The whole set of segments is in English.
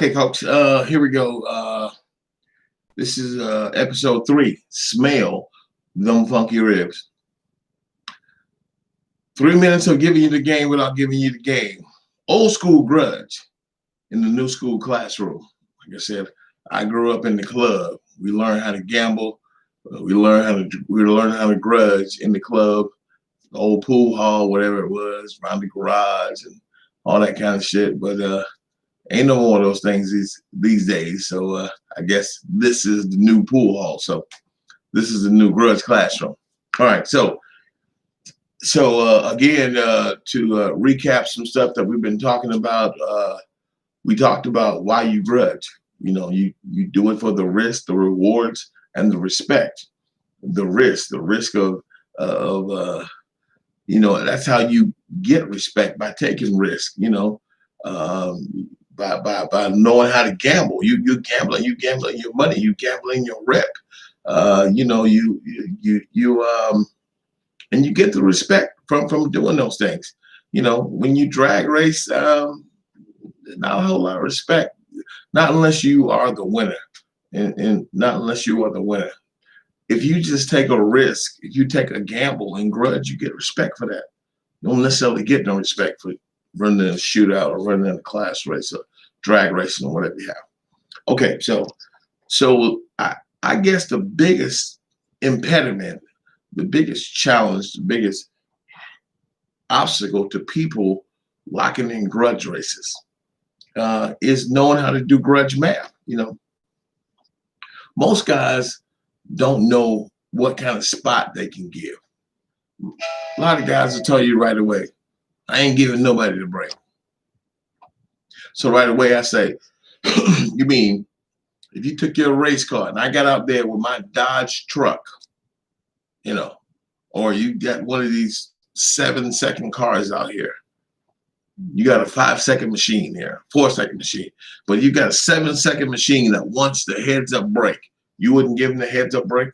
Okay, folks, here we go. This is episode 3, Smell Them Funky Ribs. 3 minutes of giving you the game without giving you the game. Old school Grudge in the new school classroom. Like I said, I grew up in the club. We learned how to gamble. We learned how to grudge in the club, the old pool hall, whatever it was, around the garage and all that kind of shit. But ain't no more of those things these days. So I guess this is the new pool hall. So this is the new Grudge classroom. All right. So again, to recap some stuff that we've been talking about. We talked about why you grudge. You know, you do it for the risk, the rewards, and the respect. The risk of that's how you get respect, by taking risk. By knowing how to gamble. You gambling your money, you gambling your rep. And you get the respect from doing those things. When you drag race, not a whole lot of respect, not unless you are the winner, and not unless you are the winner. If you just take a risk, if you take a gamble and grudge, you get respect for that. You don't necessarily get no respect for running a shootout or running in a class race or drag racing or whatever you have. Okay, so I guess the biggest impediment, the biggest challenge, the biggest obstacle to people locking in grudge races is knowing how to do grudge math. Most guys don't know what kind of spot they can give. A lot of guys will tell you right away, I ain't giving nobody the break. So right away I say, you mean if you took your race car and I got out there with my Dodge truck, or you got one of these 7-second cars out here, you got a 5-second machine here, 4-second machine, but you got a 7-second machine that wants the heads up brake. You wouldn't give them the heads up brake?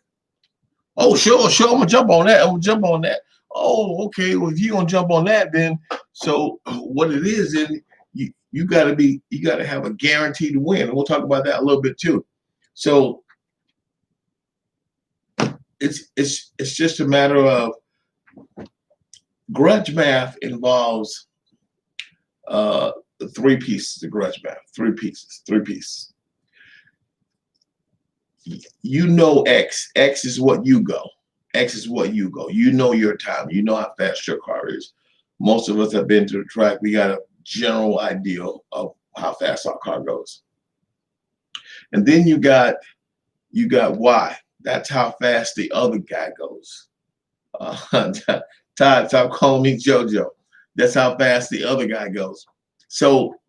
Oh, sure, I'm gonna jump on that. Oh, okay. Well, if you're gonna jump on that, then so what it is, then you gotta have a guaranteed win. And we'll talk about that a little bit too. So it's just a matter of grudge math involves three pieces of grudge math. Three pieces. X. X is what you go. X is what you go. You know your time. You know how fast your car is. Most of us have been to the track. We got a general idea of how fast our car goes. And then you got Y. That's how fast the other guy goes. Todd, stop calling me JoJo. That's how fast the other guy goes. So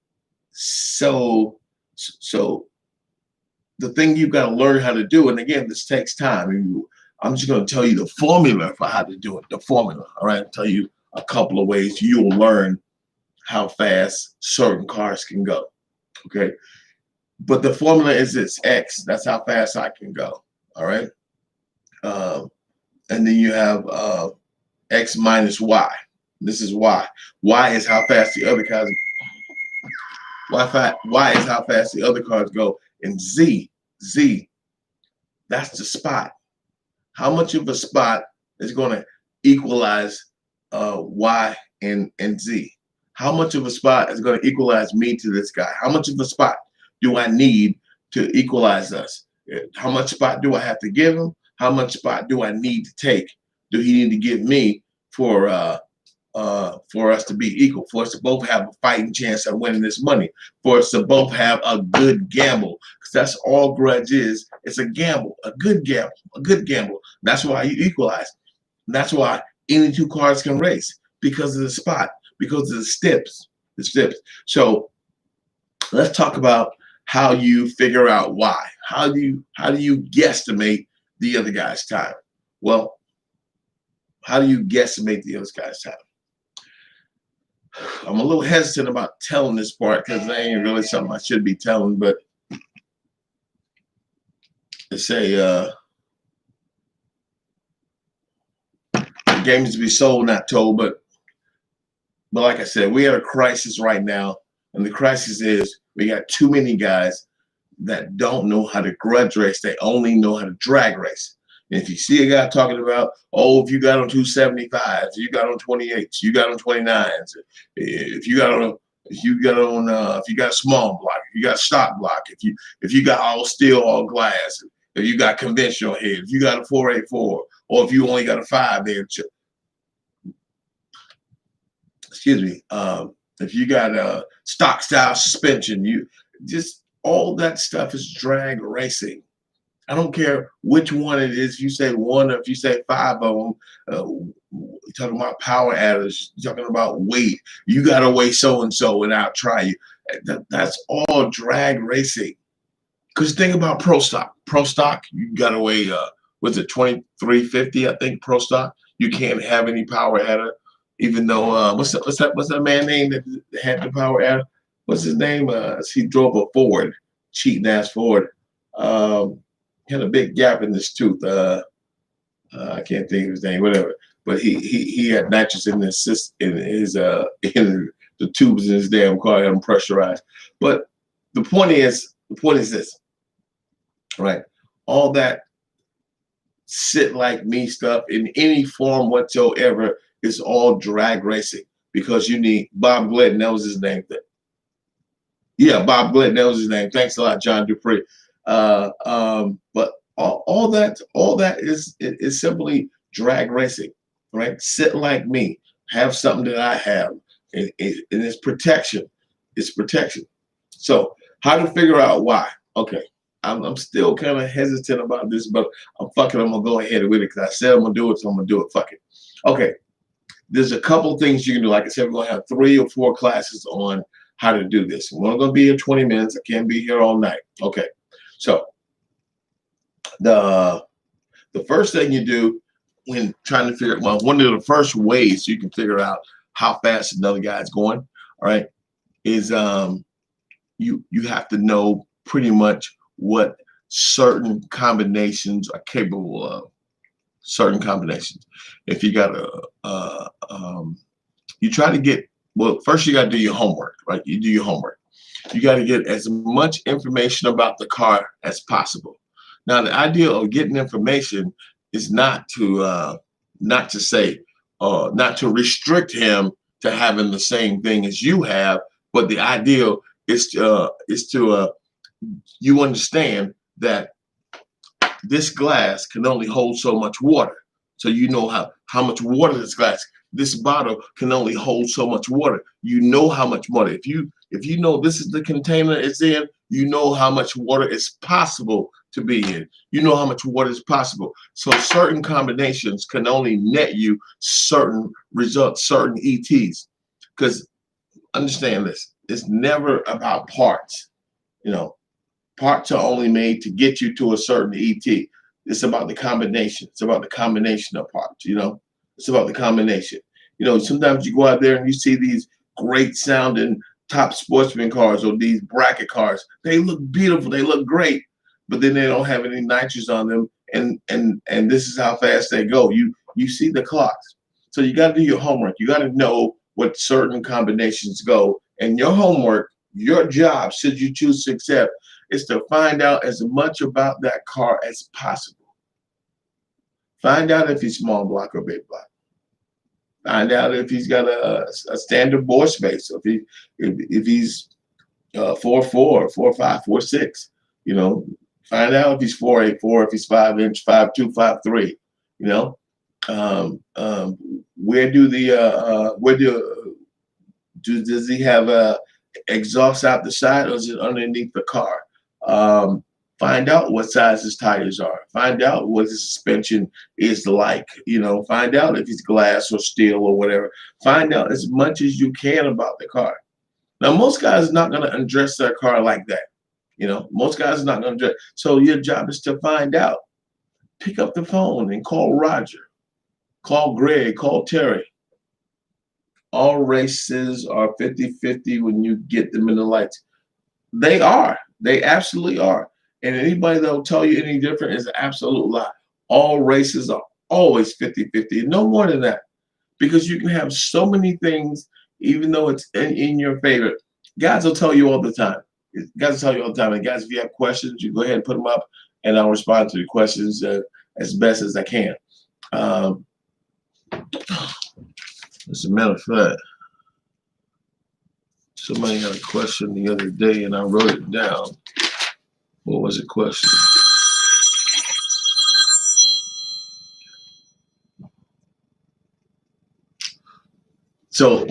the thing you've got to learn how to do, and again, this takes time. I'm just going to tell you the formula for how to do it. The formula, all right? I'll tell you a couple of ways you'll learn how fast certain cars can go, okay? But the formula is this: X. That's how fast I can go, all right? And then you have X minus Y. This is Y. Y is how fast the other cars. Y is how fast the other cars go, and Z, that's the spot. How much of a spot is going to equalize Y and Z? How much of a spot is going to equalize me to this guy? How much of a spot do I need to equalize us? How much spot do I have to give him? How much spot do I need to take? Do he need to give me for us to be equal, for us to both have a fighting chance at winning this money, for us to both have a good gamble? Because that's all grudge is. It's a gamble, a good gamble. That's why you equalize. And that's why any two cars can race, because of the spot, because of the steps. So let's talk about how you figure out why. How do you guesstimate the other guy's time? Well, how do you guesstimate the other guy's time? I'm a little hesitant about telling this part because that ain't really something I should be telling, but it's a game is to be sold, not told. But like I said, we are at a crisis right now And the crisis is we got too many guys that don't know how to grudge race. They only know how to drag race. And if you see a guy talking about, oh, if you got on 275s, you got on 28s, you got on 29s, if you got on if you got a small block, if you got stock block, if you got all steel, all glass, if you got conventional head, if you got a 484, or if you only got a 5-inch, excuse me, if you got a stock style suspension, you just all that stuff is drag racing. I don't care which one it is. If you say one or if you say five of them, you're talking about power adders, you're talking about weight. You got to weigh so and so, and I'll try you. That's all drag racing. Because think about pro stock. Pro stock, you got to weigh, what's it, 2350? I think pro stock. You can't have any power adder, even though what's that man name that had the power adder? What's his name? He drove a Ford, cheating ass Ford. He had a big gap in his tooth. I can't think of his name, whatever. But he had nitrous in his in the tubes in his damn car, had them pressurized. But the point is this, right? All that sit like me stuff in any form whatsoever is all drag racing, because you need Bob Glenn, that was his name. Yeah, Bob Glenn, that was his name. Thanks a lot, John Dupree. But all that is simply drag racing, right? Sit like me, have something that I have, and it's protection. It's protection. So how to figure out why? Okay, I'm still kind of hesitant about this, but I'm gonna go ahead with it because I said I'm gonna do it, so I'm gonna do it. Fuck it. Okay, there's a couple things you can do. Like I said, we're gonna have 3 or 4 classes on how to do this. We're gonna be here 20 minutes. I can't be here all night. Okay, so the first thing you do when trying to figure, well, one of the first ways you can figure out how fast another guy's going, all right, is you have to know pretty much what certain combinations are capable of. Certain combinations. If you got you try to get, well, first you got to do your homework, right? You do your homework. You got to get as much information about the car as possible. Now, the idea of getting information is not to say, not to restrict him to having the same thing as you have, but the idea is to you understand that this glass can only hold so much water. So you know how much water this bottle can only hold so much water. You know how much water. If you know this is the container it's in, you know how much water is possible to be in. You know how much water is possible. So certain combinations can only net you certain results, certain ETs. Because understand this, it's never about parts. You know, parts are only made to get you to a certain ET. It's about the combination. It's about the combination of parts, you know. It's about the combination. You know, sometimes you go out there and you see these great sounding top sportsman cars or these bracket cars. They look beautiful. They look great, but then they don't have any nitrous on them. And this is how fast they go. You see the clocks. So you got to do your homework. You got to know what certain combinations go. And your homework, your job, should you choose to accept, is to find out as much about that car as possible. Find out if he's small block or big block. Find out if he's got a standard bore space, or if he's 4'4", 4'5", 4'6". You know, find out if he's 4'8", if he's 5-inch, 5'2", 5'3". You know, does he have exhaust out the side, or is it underneath the car? Find out what size his tires are. Find out what his suspension is like. You know, find out if he's glass or steel or whatever. Find out as much as you can about the car. Now, most guys are not going to undress their car like that. You know, most guys are not going to undress. So your job is to find out. Pick up the phone and call Roger. Call Greg. Call Terry. All races are 50-50 when you get them in the lights. They are. They absolutely are. And anybody that will tell you any different is an absolute lie. All races are always 50-50, no more than that. Because you can have so many things, even though it's in your favor. Guys will tell you all the time. Guys will tell you all the time. And guys, if you have questions, you go ahead and put them up, and I'll respond to the questions as best as I can. Um, as a matter of fact, somebody had a question the other day, and I wrote it down. What was the question? So,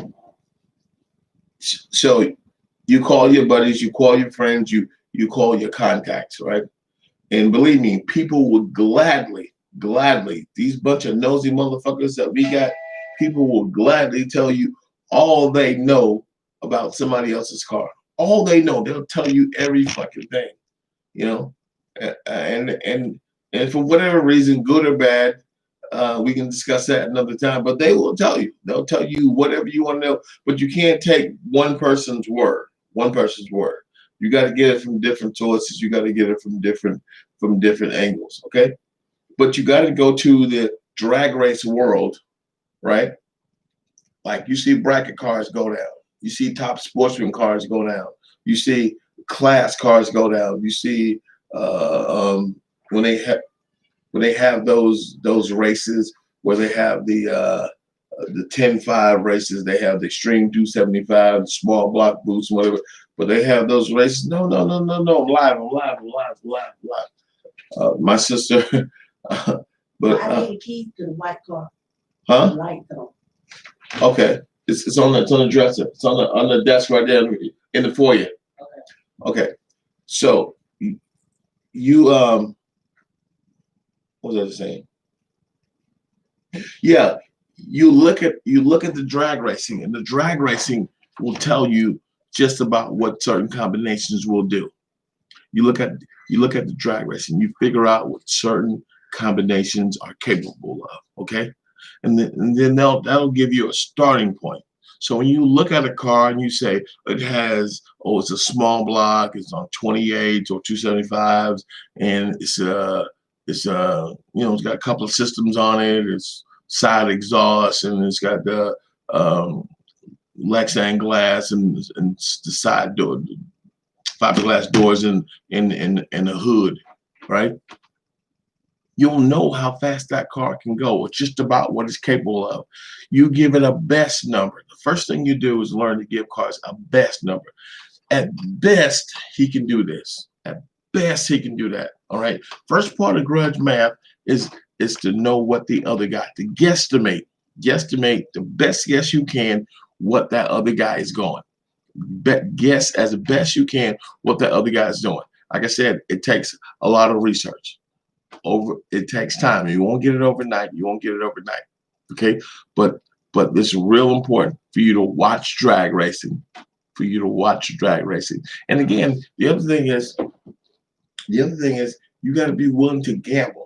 so you call your buddies, you call your friends, you call your contacts, right? And believe me, people would gladly, these bunch of nosy motherfuckers that we got, people will gladly tell you all they know about somebody else's car. All they know, they'll tell you every fucking thing, you know. And for whatever reason, good or bad, we can discuss that another time. But they will tell you. They'll tell you whatever you want to know. But you can't take one person's word. One person's word. You got to get it from different sources. You got to get it from different angles. Okay. But you got to go to the drag race world, right? Like you see bracket cars go down. You see top sportsman cars go down. You see class cars go down. You see when they have those races where they have the 10-5 races, they have the extreme 275, small block boots, whatever. But they have those races. No. I'm live. My sister, but I need the keys to the white car. huh? Light though. Okay, it's on the dresser. It's on the desk right there in the foyer. Okay, so you what was I saying? Yeah, you look at the drag racing, and the drag racing will tell you just about what certain combinations will do. You look at you look at the drag racing, you figure out what certain combinations are capable of. Okay, and then that'll give you a starting point. So when you look at a car and you say it has, oh, it's a small block, it's on 28 or 275s, and it's got a couple of systems on it. It's side exhaust, and it's got the Lexan glass and the side door, fiberglass doors in the hood, right? You'll know how fast that car can go. It's just about what it's capable of. You give it a best number. The first thing you do is learn to give cars a best number. At best, he can do this. At best, he can do that. All right. First part of grudge math is to know what the other guy, to guesstimate the best guess you can what that other guy is going. Guess as best you can what that other guy is doing. Like I said, it takes a lot of research. It takes time. You won't get it overnight. Okay, but it's real important for you to watch drag racing. And again, the other thing is you got to be willing to gamble.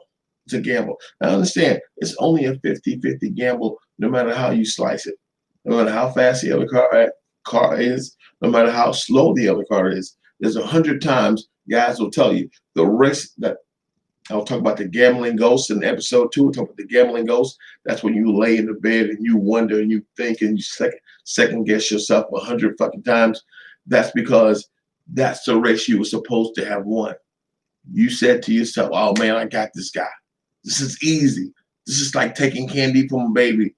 I understand it's only a 50-50 gamble, no matter how you slice it, no matter how fast the other car is, no matter how slow the other car is. There's 100 times guys will tell you the race that I'll talk about the gambling ghost in episode 2. We'll talk about the gambling ghost. That's when you lay in the bed and you wonder and you think and you second guess yourself 100 fucking times. That's because that's the race you were supposed to have won. You said to yourself, "Oh man, I got this guy. This is easy. This is like taking candy from a baby,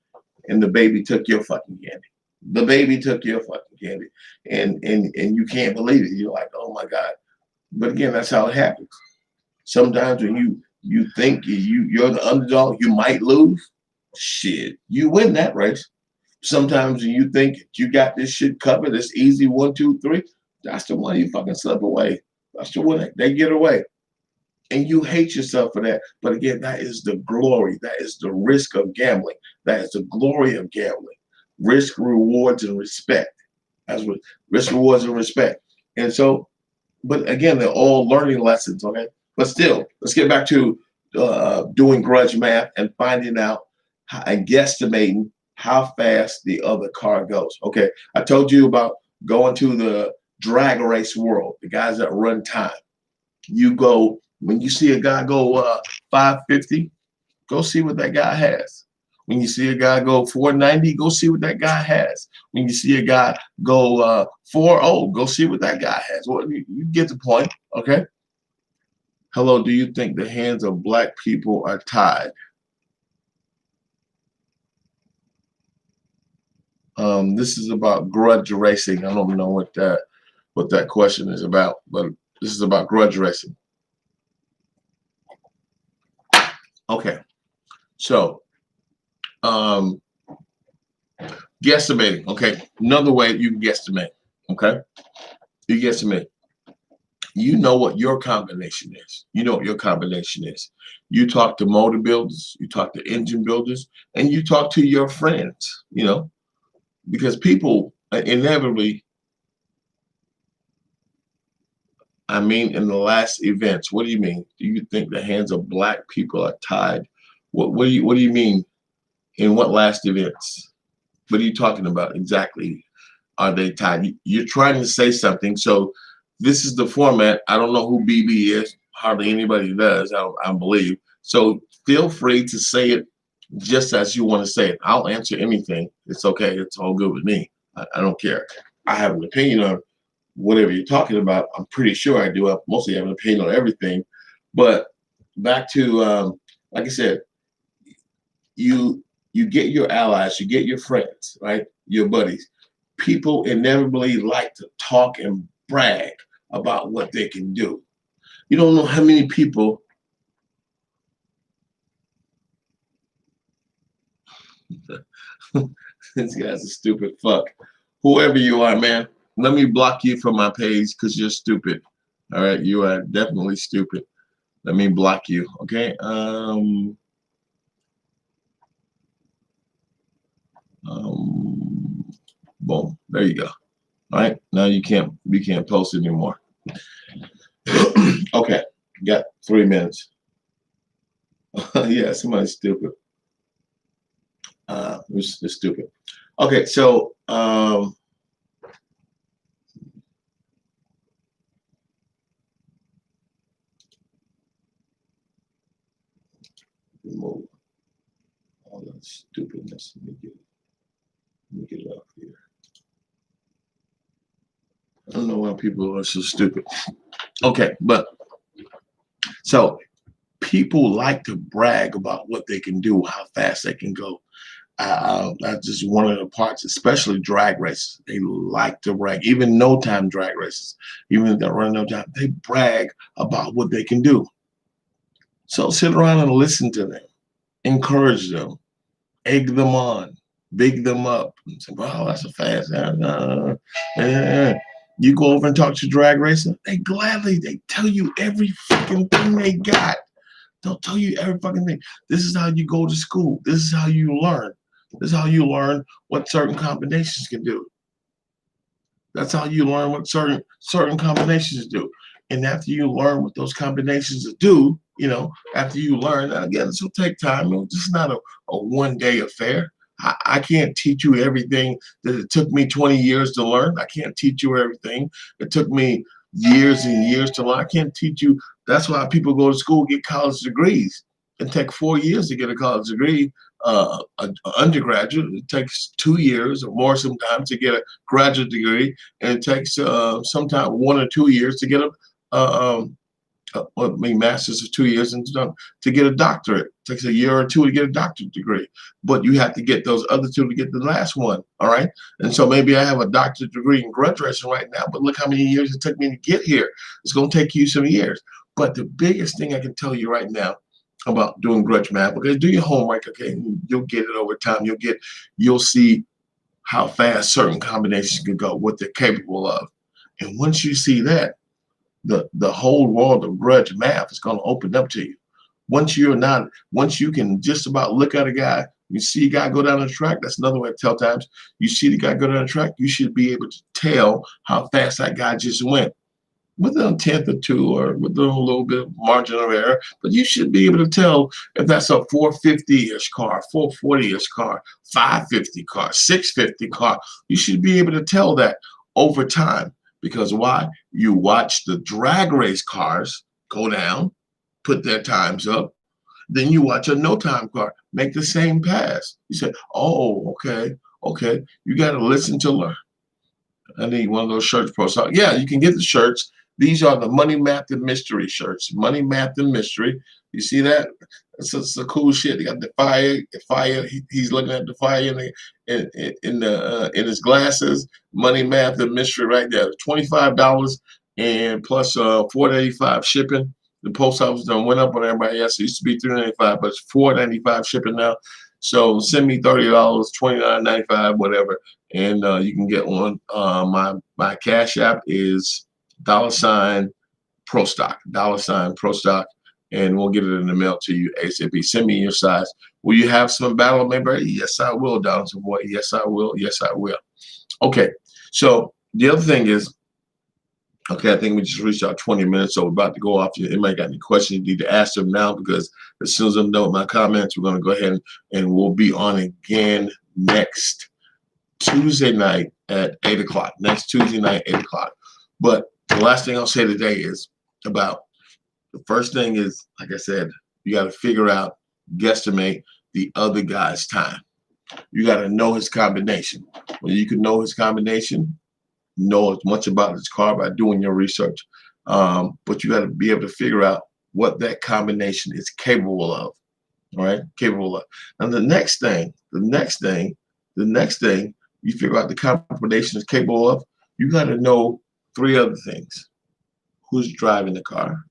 and the baby took your fucking candy. The baby took your fucking candy, and you can't believe it. You're like, oh my god." But again, that's how it happens. Sometimes when you think you're the underdog, you might lose. Shit, you win that race. Sometimes when you think you got this shit covered, it's easy 1, 2, 3. That's the one you fucking slip away. That's the one they get away. And you hate yourself for that. But again, that is the glory. That is the risk of gambling. That is the glory of gambling. Risk, rewards, and respect. That's what risk, rewards, and respect. And so, but again, they're all learning lessons, okay? But still, let's get back to doing grudge math and finding out and guesstimating how fast the other car goes. Okay, I told you about going to the drag race world, the guys that run time. You go, when you see a guy go 550, go see what that guy has. When you see a guy go 490, go see what that guy has. When you see a guy go 4-0, go see what that guy has. Well, you get the point, okay? Hello, do you think the hands of black people are tied? This is about grudge racing. I don't know what that question is about, but this is about grudge racing. Okay, so guesstimating. Okay, another way you can guesstimate. Okay, you guesstimate. You know what your combination is. You know what your combination is. You talk to motor builders, you talk to engine builders, and you talk to your friends. You know, because people inevitably, I mean, in the last events, what do you mean? Do you think the hands of black people are tied? What do you mean? In what last events? What are you talking about exactly? Are they tied? You're trying to say something. So this is the format. I don't know who BB is. Hardly anybody does, I believe. So feel free to say it just as you want to say it. I'll answer anything. It's okay. It's all good with me. I don't care. I have an opinion on whatever you're talking about. I'm pretty sure I do. I mostly have an opinion on everything. But back to, like I said, you get your allies, you get your friends, right? Your buddies. People inevitably like to talk and brag about what they can do. You don't know how many people this guy's a stupid fuck. Whoever you are, man, let me block you from my page because you're stupid. All right, you are definitely stupid. Let me block you. Okay. Boom. There you go. All right. Now you can't post anymore. Okay. Got 3 minutes. Yeah, somebody's stupid. It's stupid. Okay, so remove all that stupidness. Let me get it off here. I don't know why people are so stupid. Okay, but so people like to brag about what they can do, how fast they can go. That's just one of the parts, especially drag races. They like to brag, even no time drag races, even if they're running no time, they brag about what they can do. So sit around and listen to them, encourage them, egg them on, big them up, and say, "Wow, that's a fast." You go over and talk to drag racer, they tell you every fucking thing they got. They'll tell you every fucking thing. This is how you go to school. This is how you learn. This is how you learn what certain combinations can do. That's how you learn what certain combinations do. And after you learn what those combinations do, after you learn, and again, this will take time. It's not a 1-day affair. I can't teach you everything that it took me 20 years to learn. I can't teach you everything. It took me years and years to learn. I can't teach you. That's why people go to school, get college degrees. It takes 4 years to get a college degree. An undergraduate, it takes 2 years or more sometimes to get a graduate degree, and it takes sometimes 1 or 2 years to get master's of 2 years and to get a doctorate. It takes a year or two to get a doctorate degree, but you have to get those other two to get the last one. All right, and so maybe I have a doctorate degree in grudge racing right now, but look how many years it took me to get here. It's going to take you some years. But the biggest thing I can tell you right now about doing grudge math, okay, do your homework, okay, you'll get it over time. You'll see how fast certain combinations can go, what they're capable of, and once you see that, the whole world of grudge math is going to open up to you. Once you can just about look at a guy, you see a guy go down the track. That's another way to tell times. You see the guy go down the track, you should be able to tell how fast that guy just went. Within a tenth or two, or within a little bit of margin of error, but you should be able to tell if that's a 450-ish car, 440-ish car, 550 car, 650 car. You should be able to tell that over time. Because why? You watch the drag race cars go down, put their times up, Then you watch a no time car make the same pass. You say, oh, okay. You got to listen to learn. I need one of those shirts, Pro. So, yeah, you can get the shirts. These are the Money, Math, and Mystery shirts. Money, Math, and Mystery. You see that? It's a cool shit. They got the fire. He's looking at the fire in his glasses. Money, Math, and Mystery right there. $25 and plus $4.85 shipping. The post office done went up on everybody else. It used to be $3.95, but it's $4.95 shipping now. So send me $30, $29.95, whatever, and you can get one. My Cash App is $Pro Stock, $Pro Stock, and we'll get it in the mail to you ASAP. Send me your size. Will you have some battle member? Yes, I will, Donaldson boy. Yes, I will. Yes, I will. Okay. So the other thing is, okay, I think we just reached our 20 minutes, so we're about to go off. Anybody got any questions, you need to ask them now, because as soon as I'm done with my comments, we're going to go ahead and we'll be on again next Tuesday night at 8 o'clock. Next Tuesday night, 8 o'clock. But the last thing I'll say today is about the first thing is, like I said, you got to figure out, guesstimate the other guy's time. You got to know his combination. When you can know his combination, know as much about his car by doing your research, but you got to be able to figure out what that combination is capable of. All right, capable of. And the next thing you figure out the combination is capable of, you got to know three other things: who's driving the car,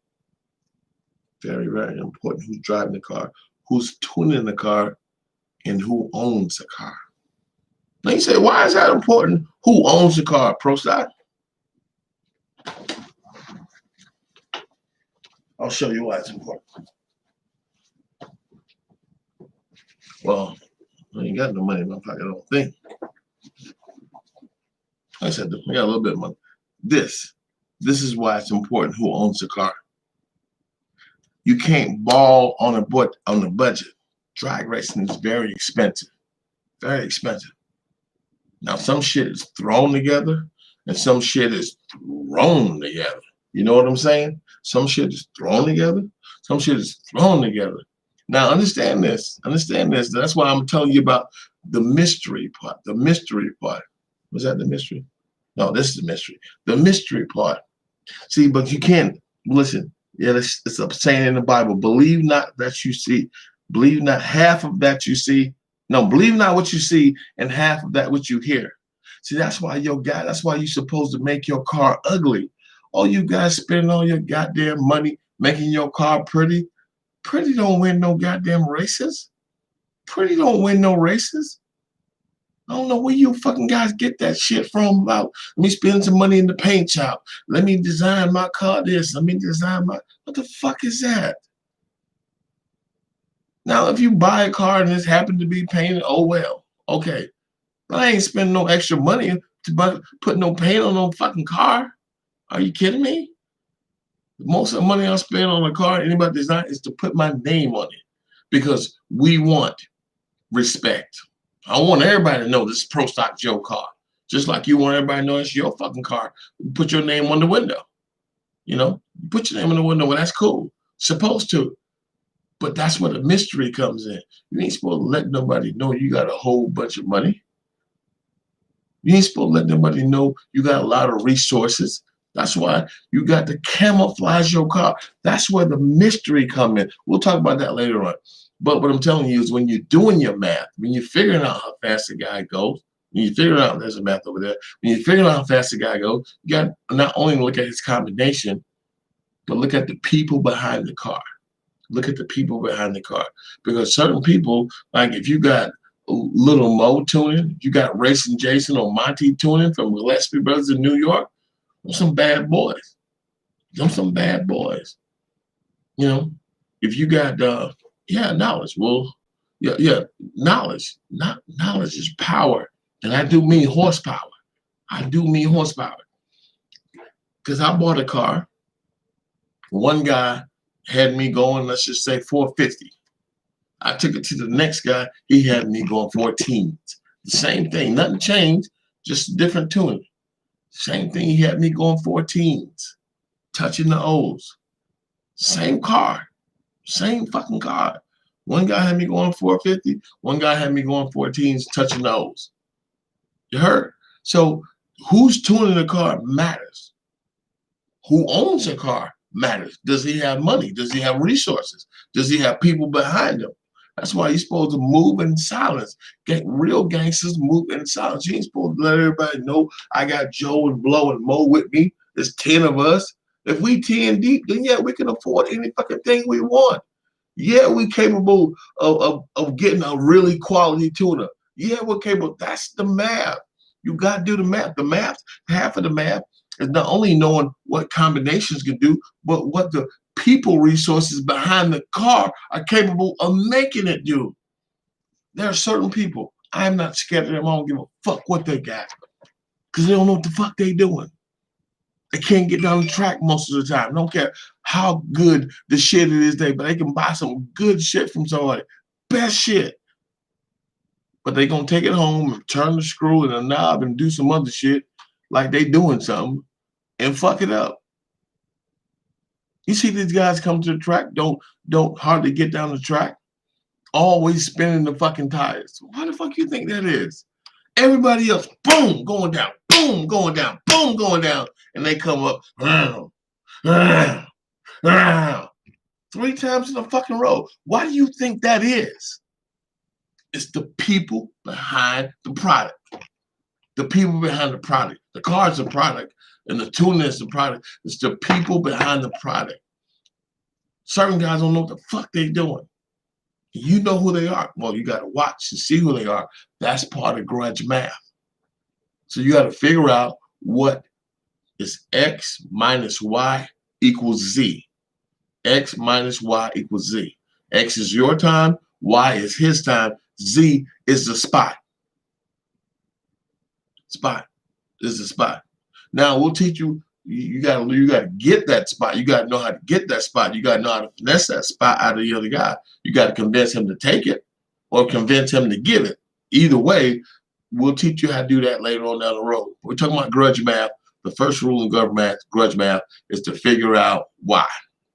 very, very important. Who's driving the car, who's tuning the car, and who owns the car. Now you say, why is that important? Who owns the car, Pro Stock? I'll show you why it's important. Well, I ain't got no money in my pocket, I don't think. Like I said, I got a little bit of money. This is why it's important who owns the car. You can't ball on a budget. Drag racing is very expensive. Very expensive. Now, some shit is thrown together and some shit is thrown together. You know what I'm saying? Some shit is thrown together. Some shit is thrown together. Now, understand this. Understand this. That's why I'm telling you about the mystery part. The mystery part. Was that the mystery? No, this is the mystery. The mystery part. See, but you can't listen. Yeah, it's a saying in the Bible. Believe not that you see. Believe not half of that you see. No, believe not what you see and half of that what you hear. See, that's why that's why you're supposed to make your car ugly. All you guys spending all your goddamn money making your car pretty. Pretty don't win no goddamn races. Pretty don't win no races. I don't know where you fucking guys get that shit from about let me spend some money in the paint shop. Let me design my car this. Let me design my, what the fuck is that? Now, if you buy a car and this happened to be painted, oh well, okay. But I ain't spending no extra money to put no paint on no fucking car. Are you kidding me? Most of the money I spend on a car, anybody design, is to put my name on it because we want respect. I want everybody to know this is Pro Stock Joe car. Just like you want everybody to know it's your fucking car. Put your name on the window. You know, put your name on the window. Well, that's cool. Supposed to. But that's where the mystery comes in. You ain't supposed to let nobody know you got a whole bunch of money. You ain't supposed to let nobody know you got a lot of resources. That's why you got to camouflage your car. That's where the mystery come in. We'll talk about that later on. But what I'm telling you is when you're doing your math, when you're figuring out how fast the guy goes, when you're figuring out, there's a math over there, when you're figuring out how fast the guy goes, you got to not only look at his combination, but look at the people behind the car. Look at the people behind the car. Because certain people, like if you got Little Mo tuning, you got Racing Jason or Monty tuning from Gillespie Brothers in New York, some bad boys. Some bad boys. You know, if you got knowledge. Well, knowledge. Knowledge is power. And I do mean horsepower. I do mean horsepower. Because I bought a car. One guy had me going, let's just say 450. I took it to the next guy. He had me going 14s. The same thing. Nothing changed. Just different tuning. Same thing. He had me going 14s. Touching the O's. Same car. Same fucking car. One guy had me going 450. One guy had me going 14s, touching nose. You heard? So who's tuning the car matters. Who owns a car matters. Does he have money? Does he have resources? Does he have people behind him? That's why you're supposed to move in silence. Get real gangsters move in silence. You ain't supposed to let everybody know I got Joe and Blow and Mo with me. There's 10 of us. If we 10 deep, then yeah, we can afford any fucking thing we want. Yeah, we're capable of getting a really quality tuner. Yeah, we're capable. That's the math. You got to do the math. The math, half of the math is not only knowing what combinations can do, but what the people resources behind the car are capable of making it do. There are certain people, I'm not scared of them. I don't give a fuck what they got because they don't know what the fuck they doing. They can't get down the track most of the time. Don't care how good the shit it is, but they can buy some good shit from somebody. Best shit. But they gonna take it home and turn the screw and a knob and do some other shit like they doing something and fuck it up. You see these guys come to the track, don't hardly get down the track, always spinning the fucking tires. Why the fuck you think that is? Everybody else, boom, going down, boom, going down, boom, going down, and they come up, three times in a fucking row. Why do you think that is? It's the people behind the product. The people behind the product. The car is the product, and the tuner is the product. It's the people behind the product. Certain guys don't know what the fuck they're doing. You know who they are. Well, you got to watch to see who they are. That's part of grudge math. So you got to figure out what is X minus Y equals Z. X minus Y equals Z. X is your time. Y is his time. Z is the spot. Spot is the spot. Now we'll teach you. You gotta get that spot. You gotta know how to get that spot. You gotta know how to finesse that spot out of the other guy. You gotta convince him to take it or convince him to give it. Either way, we'll teach you how to do that later on down the road. We're talking about grudge math. The first rule in grudge math is to figure out why.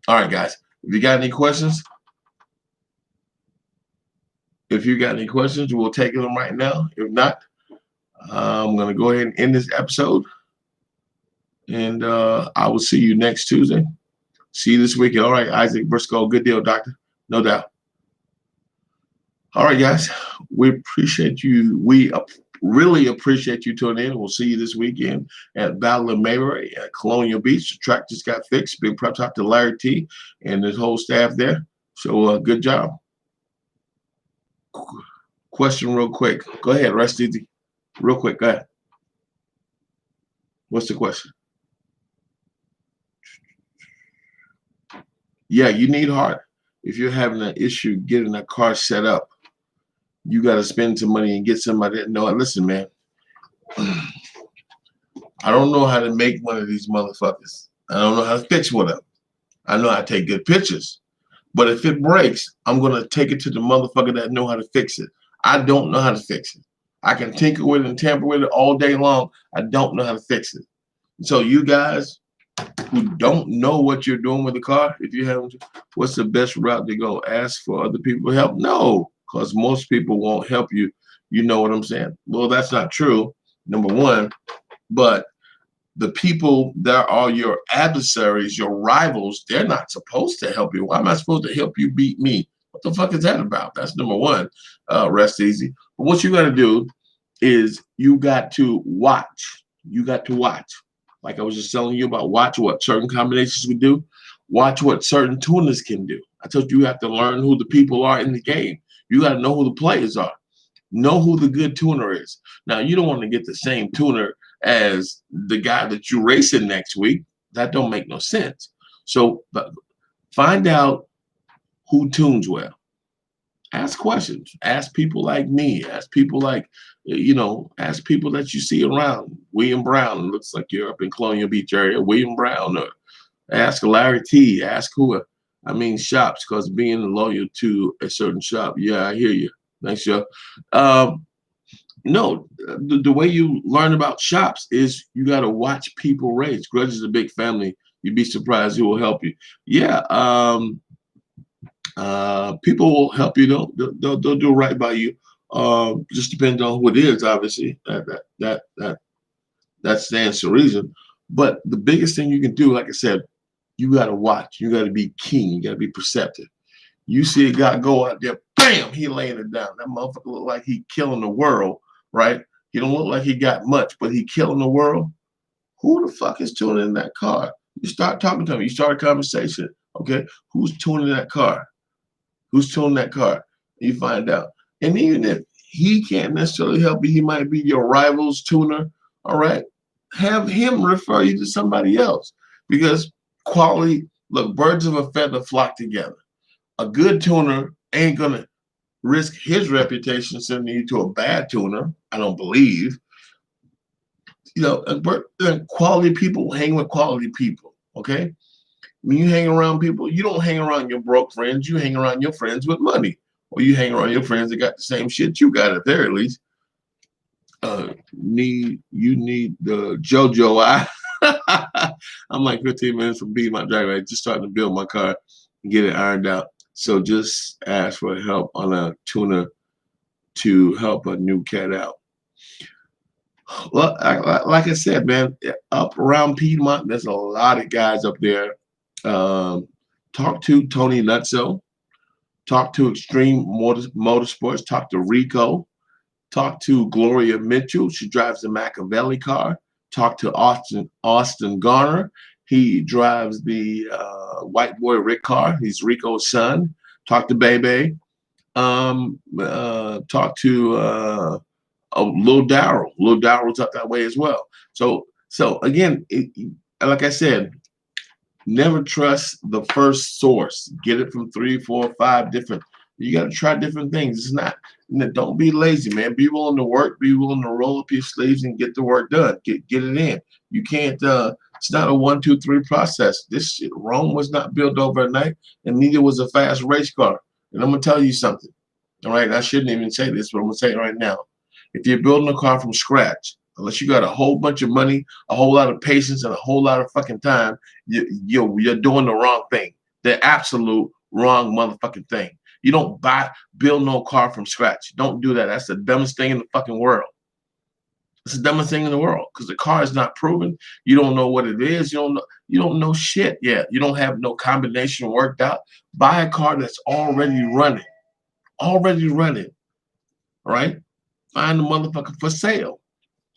All right, guys. If you got any questions, we'll take them right now. If not, I'm gonna go ahead and end this episode. And I will see you next Tuesday. See you this weekend. All right, Isaac Briscoe. Good deal, doctor. No doubt. All right, guys. We appreciate you. We really appreciate you tuning in. We'll see you this weekend at Battle of Mayberry at Colonial Beach. The track just got fixed. Big props out to Larry T and his whole staff there. So good job. Question real quick. Go ahead, rest easy. Real quick, go ahead. What's the question? Yeah, you need heart. If you're having an issue getting a car set up, you got to spend some money and get somebody that know it. Listen, man, I don't know how to make one of these motherfuckers. I don't know how to fix one of them. I know how to take good pictures. But if it breaks, I'm going to take it to the motherfucker that know how to fix it. I don't know how to fix it. I can tinker with it and tamper with it all day long. I don't know how to fix it. So you guys who don't know what you're doing with the car, if you haven't, what's the best route to go? Ask for other people help? No, because most people won't help you. You know what I'm saying? Well, that's not true, number one. But the people that are your adversaries, your rivals, they're not supposed to help you. Why am I supposed to help you beat me? What the fuck is that about? That's number one. Rest easy. But what you got to do is you got to watch. You got to watch. Like I was just telling you about, watch what certain combinations can do. Watch what certain tuners can do. I told you have to learn who the people are in the game. You got to know who the players are. Know who the good tuner is. Now, you don't want to get the same tuner as the guy that you're racing next week. That don't make no sense. So find out who tunes well. Ask questions. Ask people like me. Ask people like, ask people that you see around. William Brown, looks like you're up in Colonial Beach area. William Brown, or ask Larry T. Ask who, shops, because being loyal to a certain shop. Yeah, I hear you. Thanks, Joe. No, the way you learn about shops is you got to watch people race. Grudge is a big family. You'd be surprised who will help you. Yeah. People will help you. They'll do right by you. Just depends on who it is. Obviously, that stands to reason. But the biggest thing you can do, like I said, you got to watch. You got to be keen. You got to be perceptive. You see a guy go out there, bam, he laying it down. That motherfucker look like he killing the world, right? He don't look like he got much, but he killing the world. Who the fuck is tuning in that car? You start talking to him. You start a conversation. Okay, who's tuning that car? Who's tuning that car? You find out. And even if he can't necessarily help you, he might be your rival's tuner. All right, have him refer you to somebody else because quality. Look, birds of a feather flock together. A good tuner ain't gonna risk his reputation sending you to a bad tuner. I don't believe. You know, quality people hang with quality people. Okay, when you hang around people, you don't hang around your broke friends. You hang around your friends with money, or you hang around your friends that got the same shit you got at their least. You need the JoJo. I'm like 15 minutes from beating my driveway, just starting to build my car and get it ironed out. So just ask for help on a tuner to help a new cat out. Well, like I said, man, up around Piedmont, there's a lot of guys up there. Talk to Tony Nutso. Talk to Extreme Motorsports. Talk to Rico. Talk to Gloria Mitchell. She drives the Machiavelli car. Talk to Austin Garner. He drives the white boy Rick car. He's Rico's son. Talk to Bebe. Talk to Lil Darrell. Lil Darrell's up that way as well. So again, like I said, never trust the first source. Get it from 3, 4, 5 different. You got to try different things. It's not. Don't be lazy, man. Be willing to work. Be willing to roll up your sleeves and get the work done. Get it in. You can't. It's not a 1, 2, 3 process. This shit, Rome was not built overnight, and neither was a fast race car. And I'm gonna tell you something. All right, I shouldn't even say this, but I'm gonna say it right now. If you're building a car from scratch, unless you got a whole bunch of money, a whole lot of patience, and a whole lot of fucking time, you're doing the wrong thing. The absolute wrong motherfucking thing. You don't build no car from scratch. Don't do that. That's the dumbest thing in the fucking world. It's the dumbest thing in the world because the car is not proven. You don't know what it is. You don't know shit yet. You don't have no combination worked out. Buy a car that's already running. Already running. All right? Find the motherfucker for sale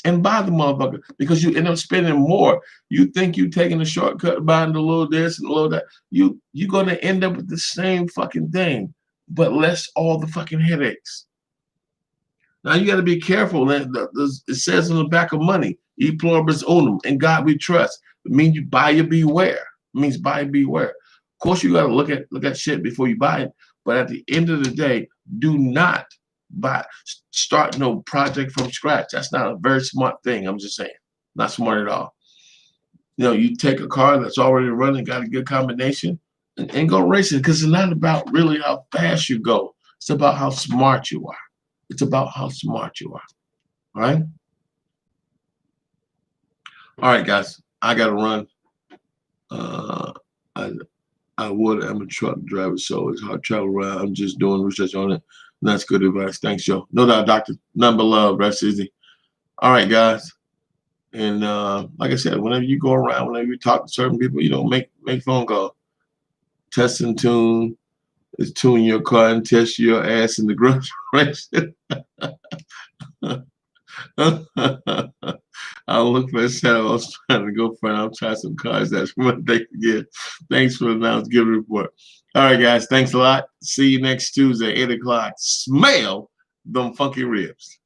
and buy the motherfucker because you end up spending more. You think you taking a shortcut buying a little this and a little that. You're gonna end up with the same fucking thing, but less all the fucking headaches. Now you got to be careful. It says on the back of money, "E pluribus unum," in God we trust. It means you buyer beware. It means buyer beware. Of course, you got to look at shit before you buy it. But at the end of the day, do not start no project from scratch. That's not a very smart thing. I'm just saying, not smart at all. You know, you take a car that's already running, got a good combination, and go racing because it's not about really how fast you go. It's about how smart you are. It's about how smart you are. All right. All right, guys. I gotta run. Uh, I I'm a truck driver, so it's hard to travel around. I'm just doing research on it. And that's good advice. Thanks, Joe. No doubt, doctor. None but love. That's easy. All right, guys. And like I said, whenever you go around, whenever you talk to certain people, make phone calls. Test and tune. Is tune your car and test your ass in the grocery race. I'll look for a set. I was trying to go for it. I'll try some cars. That's one thing to get. Thanks for the announced good report. All right, guys. Thanks a lot. See you next Tuesday, 8 o'clock. Smell them funky ribs.